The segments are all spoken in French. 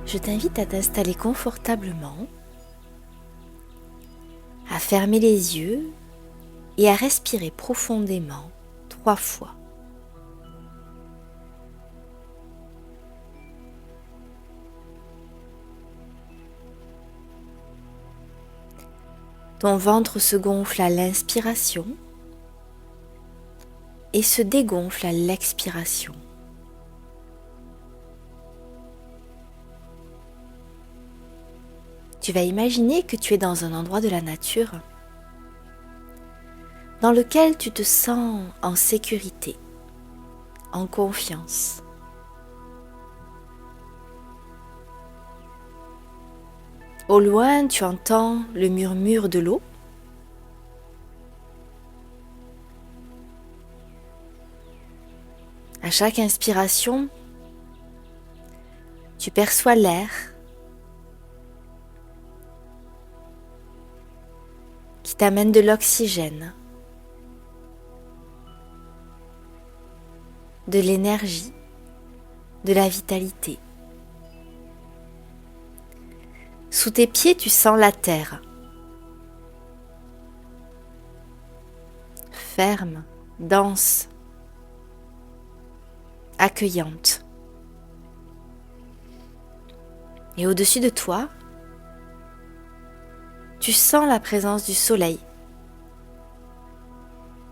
je t'invite à t'installer confortablement, à fermer les yeux et à respirer profondément 3 fois. Ton ventre se gonfle à l'inspiration et se dégonfle à l'expiration. Tu vas imaginer que tu es dans un endroit de la nature dans lequel tu te sens en sécurité, en confiance. Au loin, tu entends le murmure de l'eau. À chaque inspiration, tu perçois l'air qui t'amène de l'oxygène, de l'énergie, de la vitalité. Sous tes pieds, tu sens la terre. Ferme, dense, accueillante. Et au-dessus de toi, tu sens la présence du soleil.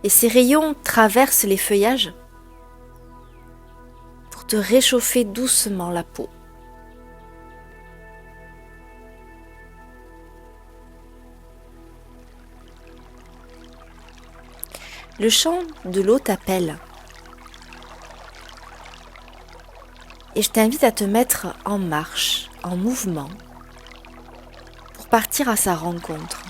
Et ses rayons traversent les feuillages pour te réchauffer doucement la peau. Le chant de l'eau t'appelle. Et je t'invite à te mettre en marche, en mouvement, pour partir à sa rencontre.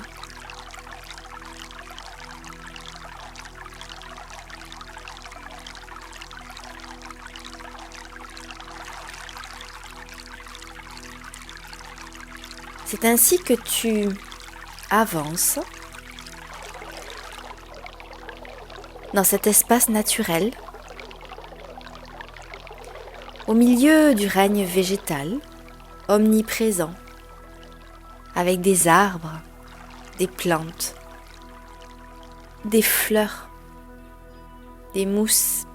C'est ainsi que tu avances dans cet espace naturel, au milieu du règne végétal, omniprésent, avec des arbres, des plantes, des fleurs, des mousses.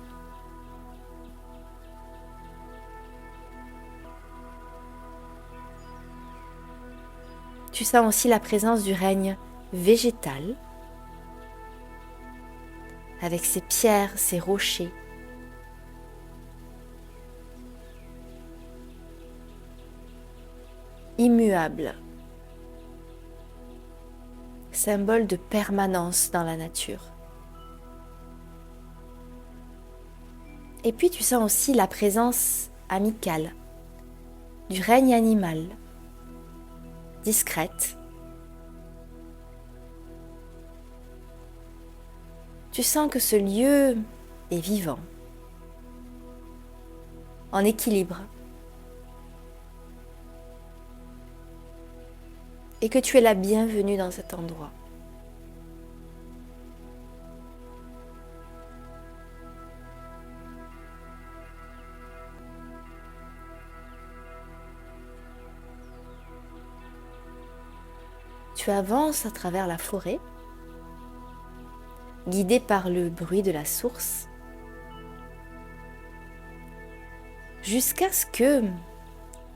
Tu sens aussi la présence du règne végétal, avec ses pierres, ses rochers. Immuable, symbole de permanence dans la nature. Et puis tu sens aussi la présence amicale du règne animal, discrète. Tu sens que ce lieu est vivant, en équilibre, et que tu es la bienvenue dans cet endroit. Tu avances à travers la forêt, guidé par le bruit de la source, jusqu'à ce que,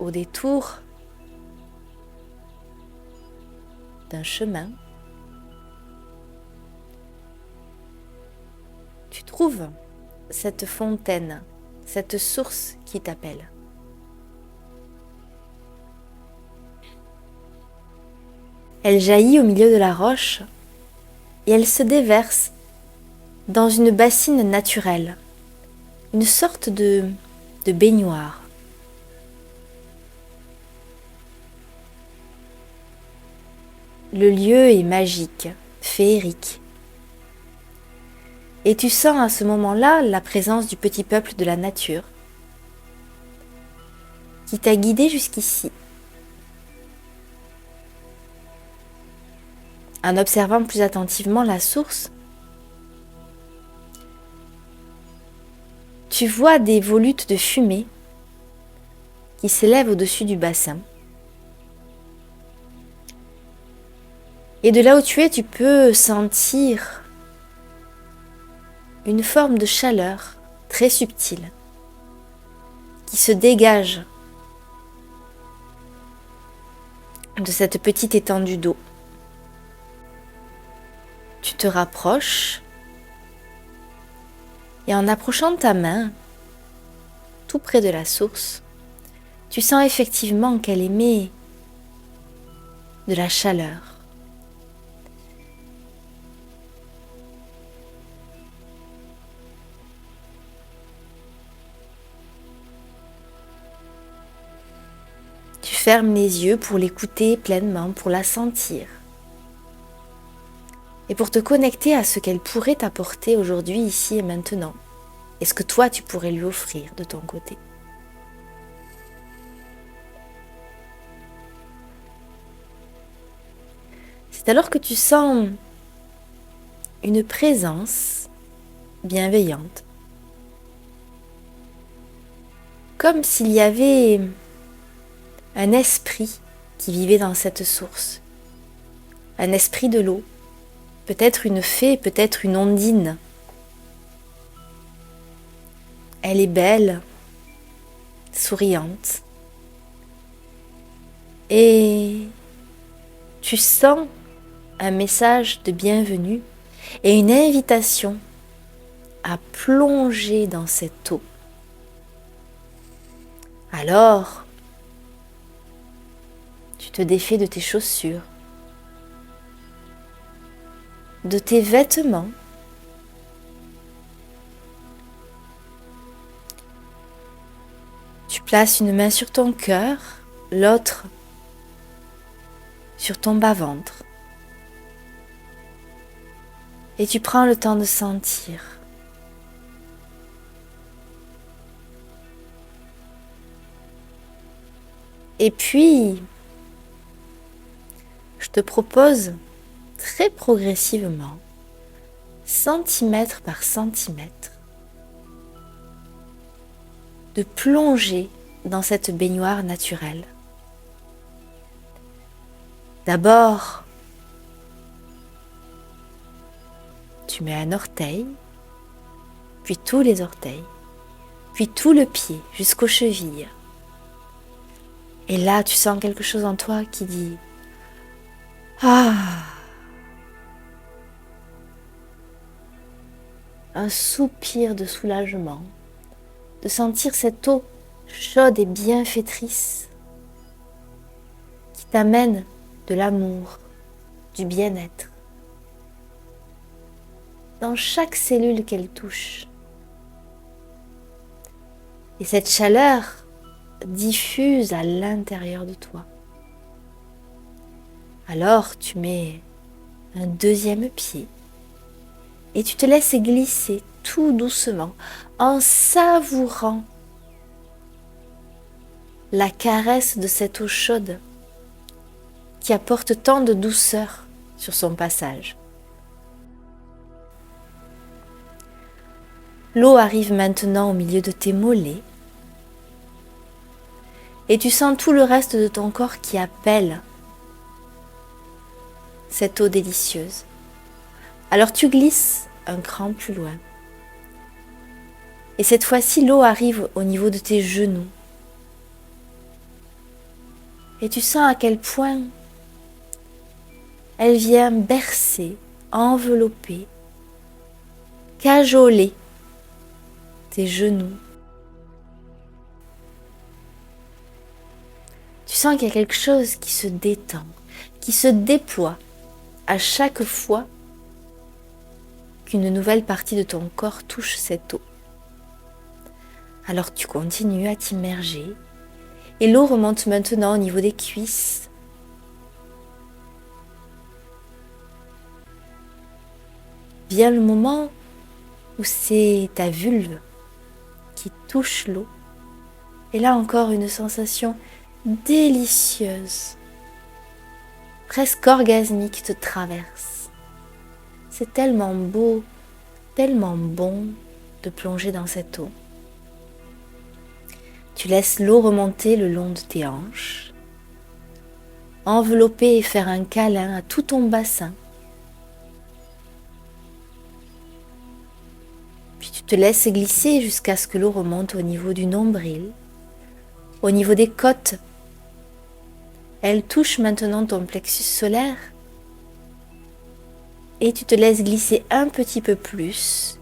au détour d'un chemin, tu trouves cette fontaine, cette source qui t'appelle. Elle jaillit au milieu de la roche et elle se déverse dans une bassine naturelle, une sorte de baignoire. Le lieu est magique, féerique. Et tu sens à ce moment-là la présence du petit peuple de la nature qui t'a guidé jusqu'ici. En observant plus attentivement la source, tu vois des volutes de fumée qui s'élève au-dessus du bassin. Et de là où tu es, tu peux sentir une forme de chaleur très subtile qui se dégage de cette petite étendue d'eau. Tu te rapproches et en approchant ta main, tout près de la source, tu sens effectivement qu'elle émet de la chaleur. Tu fermes les yeux pour l'écouter pleinement, pour la sentir. Et pour te connecter à ce qu'elle pourrait t'apporter aujourd'hui, ici et maintenant. Et ce que toi, tu pourrais lui offrir de ton côté. C'est alors que tu sens une présence bienveillante. Comme s'il y avait un esprit qui vivait dans cette source. Un esprit de l'eau. Peut-être une fée, peut-être une ondine. Elle est belle, souriante. Et tu sens un message de bienvenue et une invitation à plonger dans cette eau. Alors, tu te défais de tes chaussures, de tes vêtements. Tu places une main sur ton cœur, l'autre sur ton bas-ventre. Et tu prends le temps de sentir. Et puis, je te propose très progressivement, centimètre par centimètre, de plonger dans cette baignoire naturelle. D'abord, tu mets un orteil, puis tous les orteils, puis tout le pied jusqu'aux chevilles. Et là, tu sens quelque chose en toi qui dit « Ah !» Un soupir de soulagement, de sentir cette eau chaude et bienfaitrice qui t'amène de l'amour, du bien-être, dans chaque cellule qu'elle touche. Et cette chaleur diffuse à l'intérieur de toi. Alors tu mets un deuxième pied et tu te laisses glisser tout doucement en savourant la caresse de cette eau chaude qui apporte tant de douceur sur son passage. L'eau arrive maintenant au milieu de tes mollets et tu sens tout le reste de ton corps qui appelle cette eau délicieuse. Alors tu glisses un cran plus loin. Et cette fois-ci, l'eau arrive au niveau de tes genoux. Et tu sens à quel point elle vient bercer, envelopper, cajoler tes genoux. Tu sens qu'il y a quelque chose qui se détend, qui se déploie à chaque fois qu'une nouvelle partie de ton corps touche cette eau. Alors tu continues à t'immerger et l'eau remonte maintenant au niveau des cuisses. Vient le moment où c'est ta vulve qui touche l'eau. Et là encore une sensation délicieuse, presque orgasmique te traverse. C'est tellement beau, tellement bon de plonger dans cette eau. Tu laisses l'eau remonter le long de tes hanches, envelopper et faire un câlin à tout ton bassin. Puis tu te laisses glisser jusqu'à ce que l'eau remonte au niveau du nombril, au niveau des côtes. Elle touche maintenant ton plexus solaire et tu te laisses glisser un petit peu plus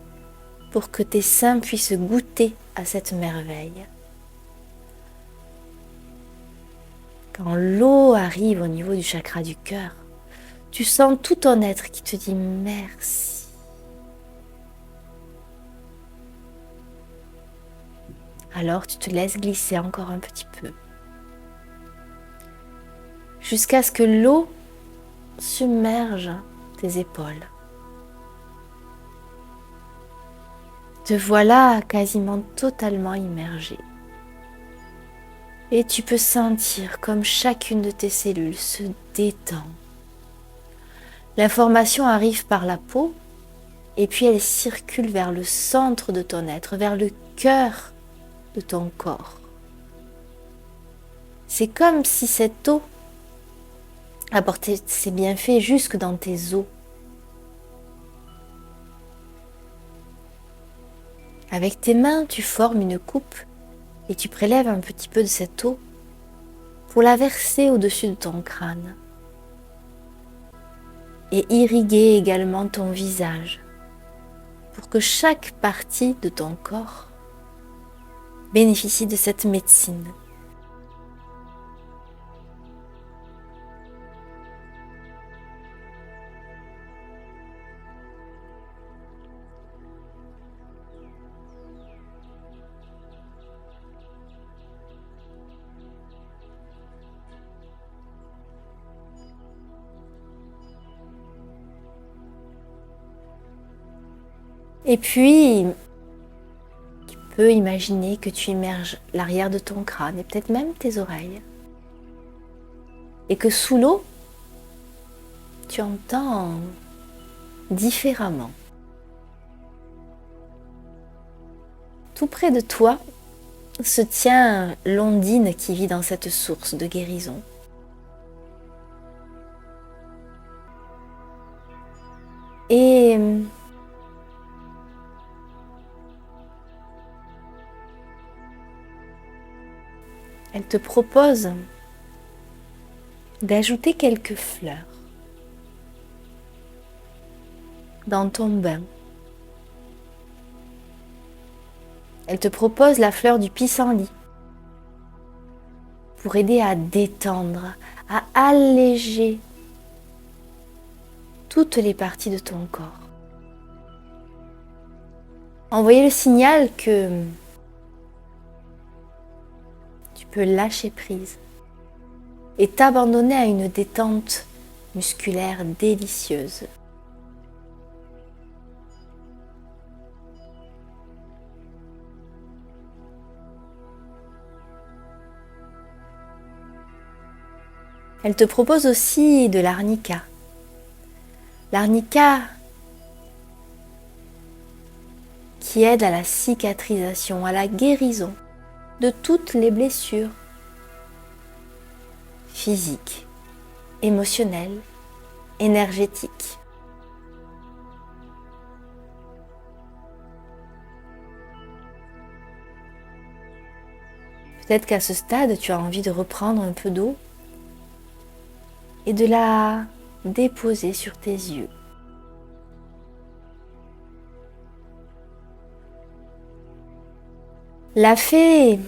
pour que tes seins puissent goûter à cette merveille. Quand l'eau arrive au niveau du chakra du cœur, tu sens tout ton être qui te dit merci. Alors tu te laisses glisser encore un petit peu, jusqu'à ce que l'eau submerge tes épaules. Te voilà quasiment totalement immergé. Et tu peux sentir comme chacune de tes cellules se détend. L'information arrive par la peau et puis elle circule vers le centre de ton être, vers le cœur de ton corps. C'est comme si cette eau apportait ses bienfaits jusque dans tes os. Avec tes mains, tu formes une coupe et tu prélèves un petit peu de cette eau pour la verser au-dessus de ton crâne et irriguer également ton visage pour que chaque partie de ton corps bénéficie de cette médecine. Et puis, tu peux imaginer que tu immerges l'arrière de ton crâne et peut-être même tes oreilles. Et que sous l'eau, tu entends différemment. Tout près de toi se tient l'ondine qui vit dans cette source de guérison. Et elle te propose d'ajouter quelques fleurs dans ton bain. Elle te propose la fleur du pissenlit pour aider à détendre, à alléger toutes les parties de ton corps. Envoyer le signal que tu peux lâcher prise et t'abandonner à une détente musculaire délicieuse. Elle te propose aussi de l'arnica. L'arnica qui aide à la cicatrisation, à la guérison de toutes les blessures physiques, émotionnelles, énergétiques. Peut-être qu'à ce stade, tu as envie de reprendre un peu d'eau et de la déposer sur tes yeux. La fée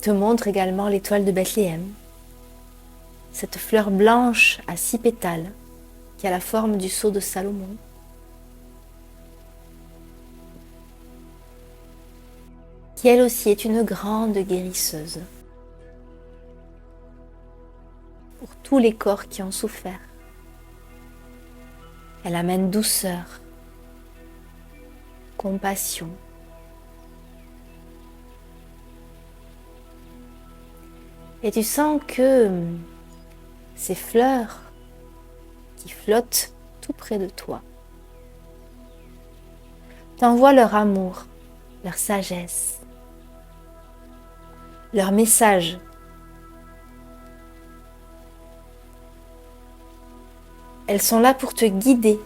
te montre également l'étoile de Bethléem, cette fleur blanche à 6 pétales qui a la forme du sceau de Salomon. Qui elle aussi est une grande guérisseuse pour tous les corps qui ont souffert. Elle amène douceur, compassion. Et tu sens que ces fleurs qui flottent tout près de toi t'envoient leur amour, leur sagesse, leur message. Elles sont là pour te guider.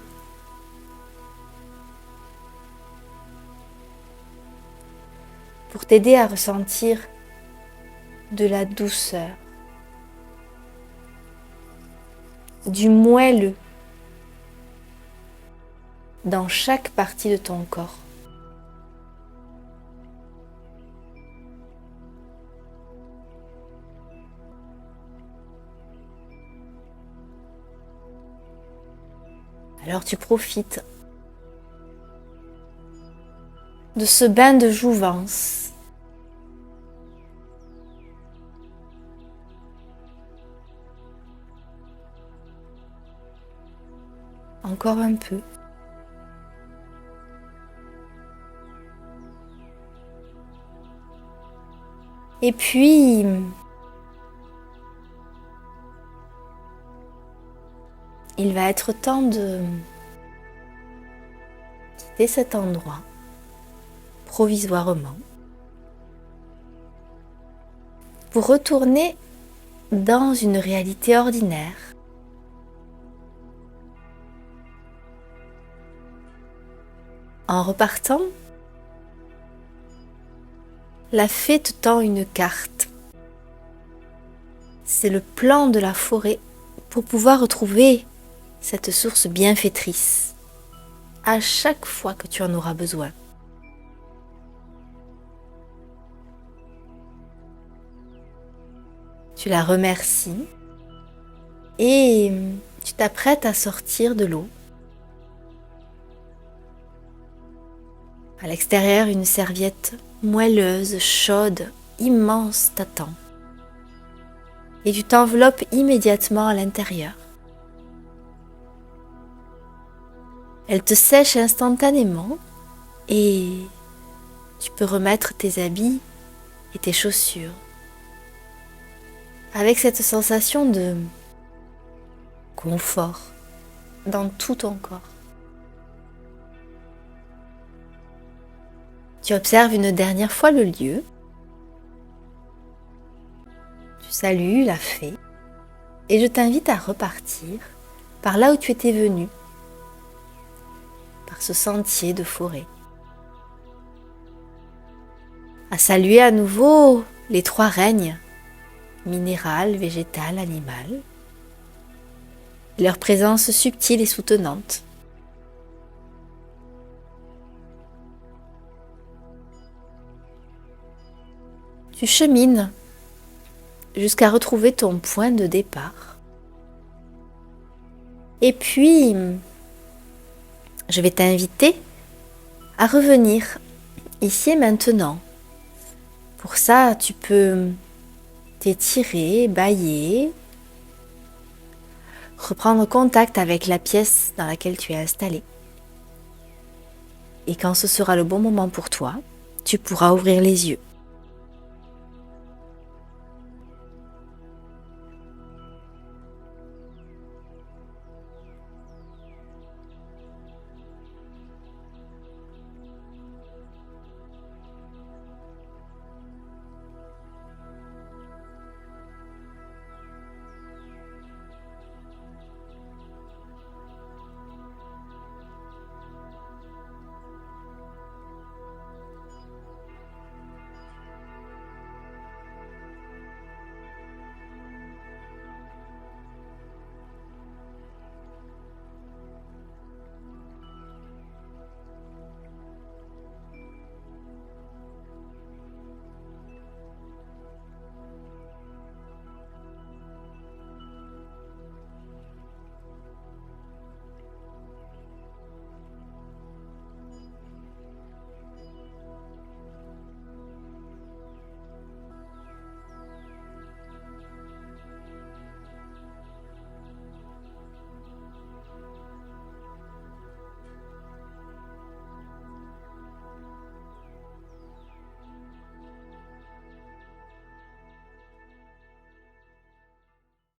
Pour t'aider à ressentir de la douceur, du moelleux dans chaque partie de ton corps. Alors tu profites de ce bain de jouvence. Encore un peu. Et puis, il va être temps de quitter cet endroit provisoirement pour retourner dans une réalité ordinaire. En repartant, la fée te tend une carte. C'est le plan de la forêt pour pouvoir retrouver cette source bienfaitrice à chaque fois que tu en auras besoin. Tu la remercies et tu t'apprêtes à sortir de l'eau. À l'extérieur, une serviette moelleuse, chaude, immense t'attend. Et tu t'enveloppes immédiatement à l'intérieur. Elle te sèche instantanément et tu peux remettre tes habits et tes chaussures. Avec cette sensation de confort dans tout ton corps. Tu observes une dernière fois le lieu. Tu salues la fée et je t'invite à repartir par là où tu étais venu, par ce sentier de forêt. À saluer à nouveau les trois règnes, minéral, végétal, animal, leur présence subtile et soutenante. Tu chemines jusqu'à retrouver ton point de départ. Et puis, je vais t'inviter à revenir ici et maintenant. Pour ça, tu peux t'étirer, bâiller, reprendre contact avec la pièce dans laquelle tu es installé. Et quand ce sera le bon moment pour toi, tu pourras ouvrir les yeux.